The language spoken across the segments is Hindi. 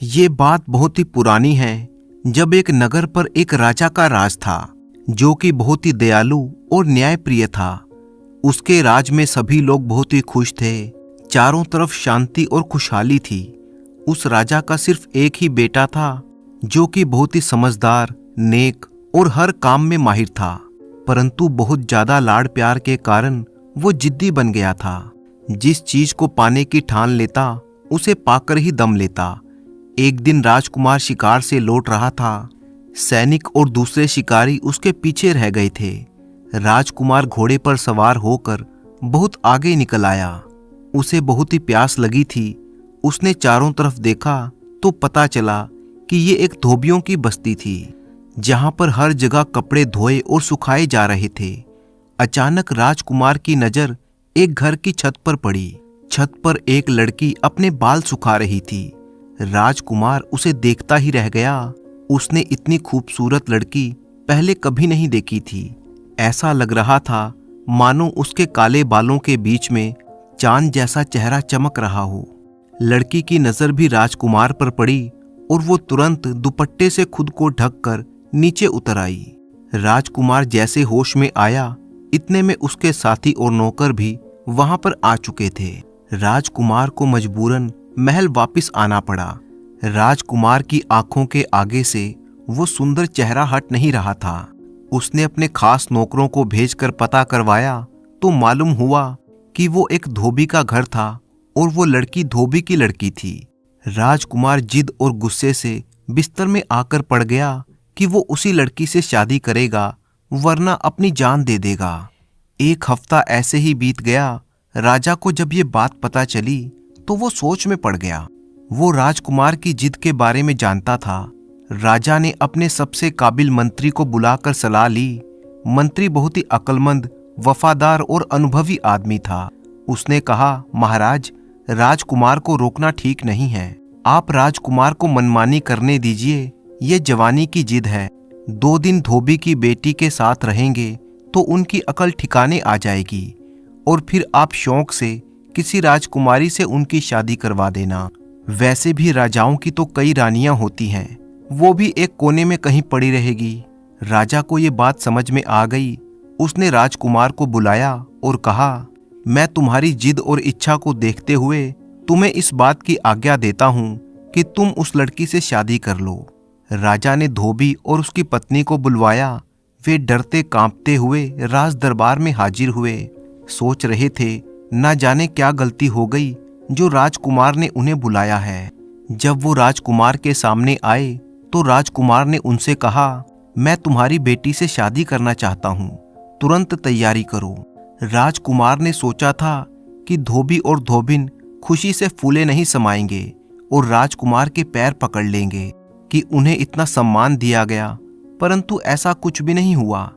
ये बात बहुत ही पुरानी है, जब एक नगर पर एक राजा का राज था जो कि बहुत ही दयालु और न्यायप्रिय था। उसके राज में सभी लोग बहुत ही खुश थे। चारों तरफ शांति और खुशहाली थी। उस राजा का सिर्फ एक ही बेटा था जो कि बहुत ही समझदार, नेक और हर काम में माहिर था। परंतु बहुत ज्यादा लाड़ प्यार के कारण वो जिद्दी बन गया था। जिस चीज को पाने की ठान लेता उसे पाकर ही दम लेता। एक दिन राजकुमार शिकार से लौट रहा था। सैनिक और दूसरे शिकारी उसके पीछे रह गए थे। राजकुमार घोड़े पर सवार होकर बहुत आगे निकल आया। उसे बहुत ही प्यास लगी थी। उसने चारों तरफ देखा तो पता चला कि ये एक धोबियों की बस्ती थी, जहां पर हर जगह कपड़े धोए और सुखाए जा रहे थे। अचानक राजकुमार की नजर एक घर की छत पर पड़ी। छत पर एक लड़की अपने बाल सुखा रही थी। राजकुमार उसे देखता ही रह गया। उसने इतनी खूबसूरत लड़की पहले कभी नहीं देखी थी। ऐसा लग रहा था मानो उसके काले बालों के बीच में चांद जैसा चेहरा चमक रहा हो। लड़की की नजर भी राजकुमार पर पड़ी और वो तुरंत दुपट्टे से खुद को ढककर नीचे उतर आई। राजकुमार जैसे होश में आया, इतने में उसके साथी और नौकर भी वहां पर आ चुके थे। राजकुमार को मजबूरन महल वापस आना पड़ा। राजकुमार की आंखों के आगे से वो सुंदर चेहरा हट नहीं रहा था। उसने अपने खास नौकरों को भेजकर पता करवाया तो मालूम हुआ कि वो एक धोबी का घर था और वो लड़की धोबी की लड़की थी। राजकुमार जिद और गुस्से से बिस्तर में आकर पड़ गया कि वो उसी लड़की से शादी करेगा, वरना अपनी जान दे देगा। एक हफ्ता ऐसे ही बीत गया। राजा को जब ये बात पता चली तो वो सोच में पड़ गया। वो राजकुमार की जिद के बारे में जानता था। राजा ने अपने सबसे काबिल मंत्री को बुलाकर सलाह ली। मंत्री बहुत ही अक्लमंद, वफादार और अनुभवी आदमी था। उसने कहा, महाराज, राजकुमार को रोकना ठीक नहीं है। आप राजकुमार को मनमानी करने दीजिए। ये जवानी की जिद है। 2 दिन धोबी की बेटी के साथ रहेंगे तो उनकी अकल ठिकाने आ जाएगी और फिर आप शौक से किसी राजकुमारी से उनकी शादी करवा देना। वैसे भी राजाओं की तो कई रानियां होती हैं, वो भी एक कोने में कहीं पड़ी रहेगी। राजा को ये बात समझ में आ गई। उसने राजकुमार को बुलाया और कहा, मैं तुम्हारी जिद और इच्छा को देखते हुए तुम्हें इस बात की आज्ञा देता हूं कि तुम उस लड़की से शादी कर लो। राजा ने धोबी और उसकी पत्नी को बुलवाया। वे डरते कांपते हुए राज दरबार में हाजिर हुए। सोच रहे थे न जाने क्या गलती हो गई जो राजकुमार ने उन्हें बुलाया है। जब वो राजकुमार के सामने आए तो राजकुमार ने उनसे कहा, मैं तुम्हारी बेटी से शादी करना चाहता हूँ, तुरंत तैयारी करो। राजकुमार ने सोचा था कि धोबी और धोबिन खुशी से फूले नहीं समाएंगे और राजकुमार के पैर पकड़ लेंगे कि उन्हें इतना सम्मान दिया गया, परंतु ऐसा कुछ भी नहीं हुआ।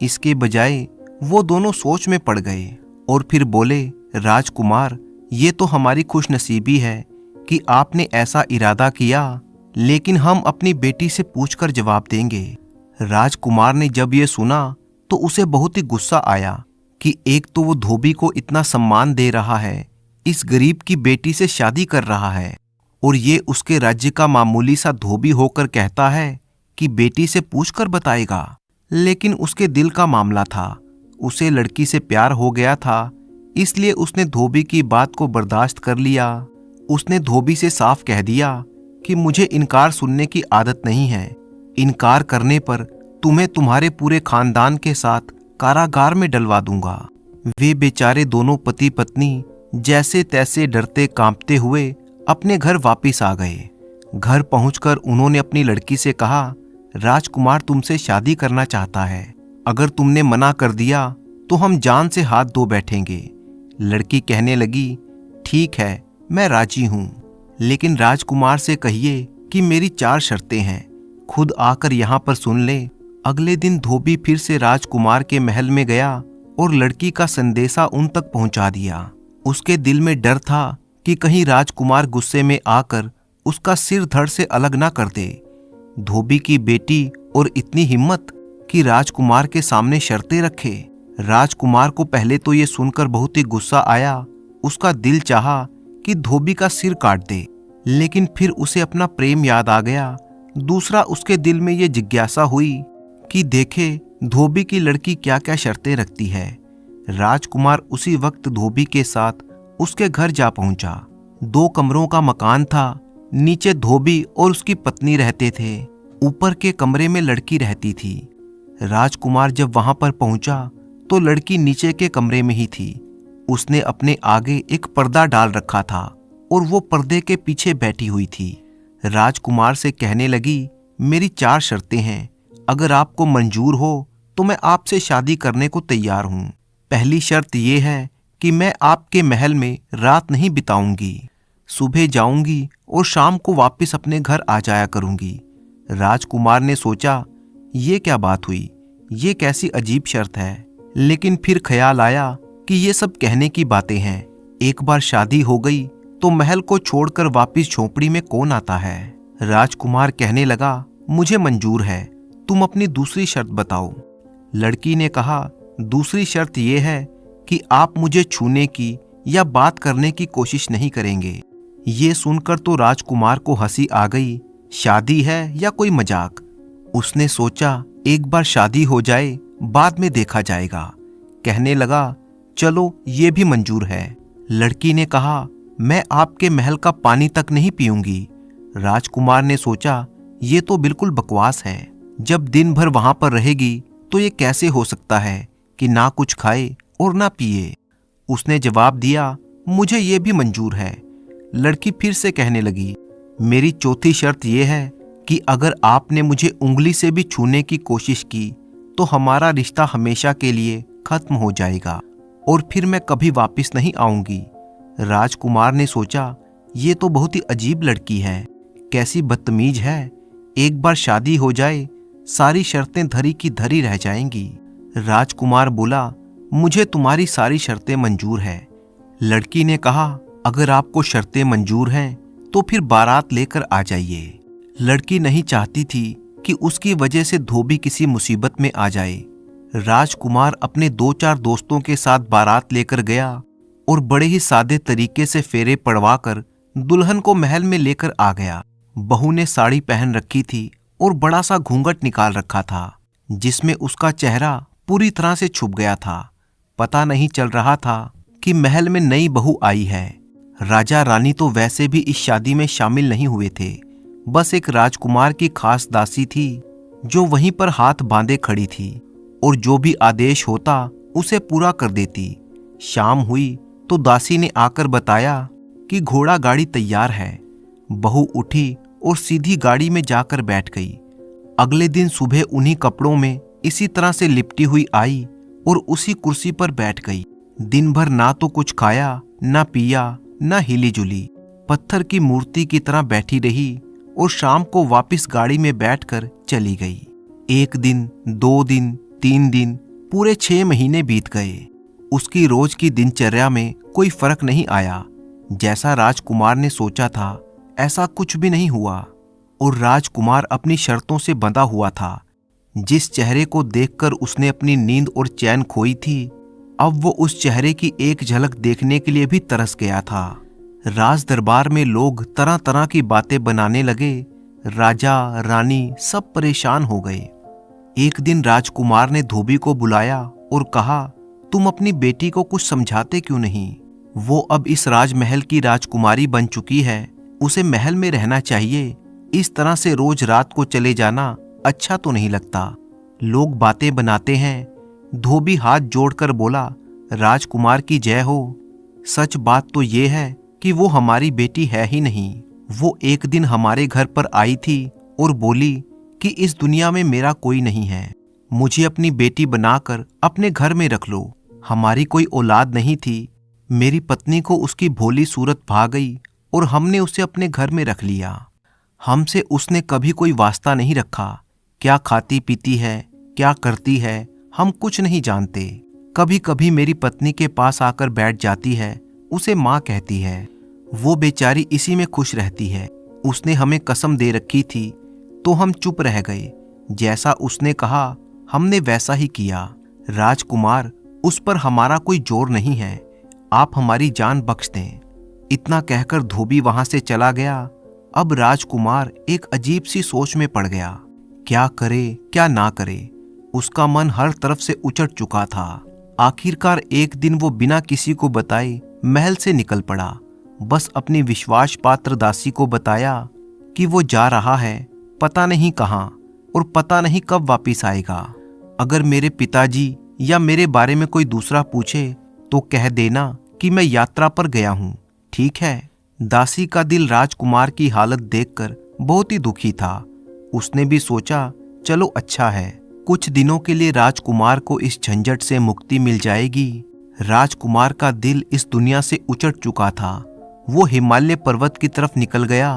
इसके बजाय वो दोनों सोच में पड़ गए और फिर बोले, राजकुमार, ये तो हमारी खुशनसीबी है कि आपने ऐसा इरादा किया, लेकिन हम अपनी बेटी से पूछकर जवाब देंगे। राजकुमार ने जब ये सुना तो उसे बहुत ही गुस्सा आया कि एक तो वो धोबी को इतना सम्मान दे रहा है, इस गरीब की बेटी से शादी कर रहा है, और ये उसके राज्य का मामूली सा धोबी होकर कहता है कि बेटी से पूछकर बताएगा। लेकिन उसके दिल का मामला था, उसे लड़की से प्यार हो गया था, इसलिए उसने धोबी की बात को बर्दाश्त कर लिया। उसने धोबी से साफ कह दिया कि मुझे इनकार सुनने की आदत नहीं है। इनकार करने पर तुम्हें तुम्हारे पूरे खानदान के साथ कारागार में डलवा दूंगा। वे बेचारे दोनों पति पत्नी जैसे तैसे डरते कांपते हुए अपने घर वापस आ गए। घर पहुंचकर उन्होंने अपनी लड़की से कहा, राजकुमार तुमसे शादी करना चाहता है, अगर तुमने मना कर दिया तो हम जान से हाथ धो बैठेंगे। लड़की कहने लगी, ठीक है, मैं राजी हूं, लेकिन राजकुमार से कहिए कि मेरी 4 शर्तें हैं, खुद आकर यहाँ पर सुन ले। अगले दिन धोबी फिर से राजकुमार के महल में गया और लड़की का संदेशा उन तक पहुंचा दिया। उसके दिल में डर था कि कहीं राजकुमार गुस्से में आकर उसका सिर धड़ से अलग ना कर दे। धोबी की बेटी और इतनी हिम्मत कि राजकुमार के सामने शर्तें रखे। राजकुमार को पहले तो ये सुनकर बहुत ही गुस्सा आया। उसका दिल चाहा कि धोबी का सिर काट दे, लेकिन फिर उसे अपना प्रेम याद आ गया। दूसरा, उसके दिल में ये जिज्ञासा हुई कि देखे धोबी की लड़की क्या क्या शर्तें रखती है। राजकुमार उसी वक्त धोबी के साथ उसके घर जा पहुंचा। 2 कमरों का मकान था। नीचे धोबी और उसकी पत्नी रहते थे। ऊपर के कमरे में लड़की रहती थी। राजकुमार जब वहां पर पहुंचा तो लड़की नीचे के कमरे में ही थी। उसने अपने आगे एक पर्दा डाल रखा था और वो पर्दे के पीछे बैठी हुई थी। राजकुमार से कहने लगी, मेरी 4 शर्तें हैं, अगर आपको मंजूर हो तो मैं आपसे शादी करने को तैयार हूं। पहली शर्त यह है कि मैं आपके महल में रात नहीं बिताऊंगी, सुबह जाऊंगी और शाम को वापस अपने घर आ जाया करूंगी। राजकुमार ने सोचा, ये क्या बात हुई, ये कैसी अजीब शर्त है। लेकिन फिर ख्याल आया कि ये सब कहने की बातें हैं। एक बार शादी हो गई तो महल को छोड़कर वापस झोपड़ी में कौन आता है। राजकुमार कहने लगा, मुझे मंजूर है, तुम अपनी दूसरी शर्त बताओ। लड़की ने कहा, दूसरी शर्त यह है कि आप मुझे छूने की या बात करने की कोशिश नहीं करेंगे। ये सुनकर तो राजकुमार को हंसी आ गई। शादी है या कोई मजाक। उसने सोचा, एक बार शादी हो जाए बाद में देखा जाएगा। कहने लगा, चलो ये भी मंजूर है। लड़की ने कहा, मैं आपके महल का पानी तक नहीं पीऊंगी। राजकुमार ने सोचा, ये तो बिल्कुल बकवास है। जब दिन भर वहां पर रहेगी तो ये कैसे हो सकता है कि ना कुछ खाए और ना पिए। उसने जवाब दिया, मुझे ये भी मंजूर है। लड़की फिर से कहने लगी, मेरी चौथी शर्त यह है कि अगर आपने मुझे उंगली से भी छूने की कोशिश की तो हमारा रिश्ता हमेशा के लिए खत्म हो जाएगा और फिर मैं कभी वापस नहीं आऊंगी। राजकुमार ने सोचा, ये तो बहुत ही अजीब लड़की है, कैसी बदतमीज है। एक बार शादी हो जाए सारी शर्तें धरी की धरी रह जाएंगी। राजकुमार बोला, मुझे तुम्हारी सारी शर्तें मंजूर है। लड़की ने कहा, अगर आपको शर्तें मंजूर हैं तो फिर बारात लेकर आ जाइए। लड़की नहीं चाहती थी कि उसकी वजह से धोबी किसी मुसीबत में आ जाए। राजकुमार अपने 2-4 दोस्तों के साथ बारात लेकर गया और बड़े ही सादे तरीके से फेरे पड़वाकर दुल्हन को महल में लेकर आ गया। बहू ने साड़ी पहन रखी थी और बड़ा सा घूंघट निकाल रखा था, जिसमें उसका चेहरा पूरी तरह से छुप गया था। पता नहीं चल रहा था कि महल में नई बहू आई है। राजा रानी तो वैसे भी इस शादी में शामिल नहीं हुए थे। बस एक राजकुमार की खास दासी थी जो वहीं पर हाथ बांधे खड़ी थी और जो भी आदेश होता उसे पूरा कर देती। शाम हुई तो दासी ने आकर बताया कि घोड़ा गाड़ी तैयार है। बहू उठी और सीधी गाड़ी में जाकर बैठ गई। अगले दिन सुबह उन्हीं कपड़ों में इसी तरह से लिपटी हुई आई और उसी कुर्सी पर बैठ गई। दिन भर ना तो कुछ खाया, ना पिया, ना हिली जुली, पत्थर की मूर्ति की तरह बैठी रही और शाम को वापस गाड़ी में बैठकर चली गई। 1 दिन, 2 दिन, 3 दिन, पूरे 6 महीने बीत गए। उसकी रोज की दिनचर्या में कोई फर्क नहीं आया। जैसा राजकुमार ने सोचा था ऐसा कुछ भी नहीं हुआ और राजकुमार अपनी शर्तों से बंधा हुआ था। जिस चेहरे को देखकर उसने अपनी नींद और चैन खोई थी, अब वो उस चेहरे की एक झलक देखने के लिए भी तरस गया था। राज दरबार में लोग तरह तरह की बातें बनाने लगे। राजा रानी सब परेशान हो गए। एक दिन राजकुमार ने धोबी को बुलाया और कहा, तुम अपनी बेटी को कुछ समझाते क्यों नहीं? वो अब इस राजमहल की राजकुमारी बन चुकी है, उसे महल में रहना चाहिए। इस तरह से रोज रात को चले जाना अच्छा तो नहीं लगता। लोग बातें बनाते हैं। धोबी हाथ जोड़कर बोला, राजकुमार की जय हो। सच बात तो ये है कि वो हमारी बेटी है ही नहीं। वो एक दिन हमारे घर पर आई थी और बोली कि इस दुनिया में मेरा कोई नहीं है, मुझे अपनी बेटी बनाकर अपने घर में रख लो। हमारी कोई औलाद नहीं थी। मेरी पत्नी को उसकी भोली सूरत भा गई और हमने उसे अपने घर में रख लिया। हमसे उसने कभी कोई वास्ता नहीं रखा। क्या खाती पीती है, क्या करती है, हम कुछ नहीं जानते। कभी कभी मेरी पत्नी के पास आकर बैठ जाती है, उसे माँ कहती है। वो बेचारी इसी में खुश रहती है। उसने हमें कसम दे रखी थी तो हम चुप रह गए। जैसा उसने कहा हमने वैसा ही किया। राजकुमार, उस पर हमारा कोई जोर नहीं है, आप हमारी जान बख्श दें। इतना कहकर धोबी वहां से चला गया। अब राजकुमार एक अजीब सी सोच में पड़ गया। क्या करे क्या ना करे, उसका मन हर तरफ से उचट चुका था। आखिरकार एक दिन वो बिना किसी को बताए महल से निकल पड़ा। बस अपनी विश्वास पात्र दासी को बताया कि वो जा रहा है, पता नहीं कहाँ और पता नहीं कब वापिस आएगा। अगर मेरे पिताजी या मेरे बारे में कोई दूसरा पूछे तो कह देना कि मैं यात्रा पर गया हूँ, ठीक है। दासी का दिल राजकुमार की हालत देखकर बहुत ही दुखी था। उसने भी सोचा चलो अच्छा है, कुछ दिनों के लिए राजकुमार को इस झंझट से मुक्ति मिल जाएगी। राजकुमार का दिल इस दुनिया से उचट चुका था। वो हिमालय पर्वत की तरफ निकल गया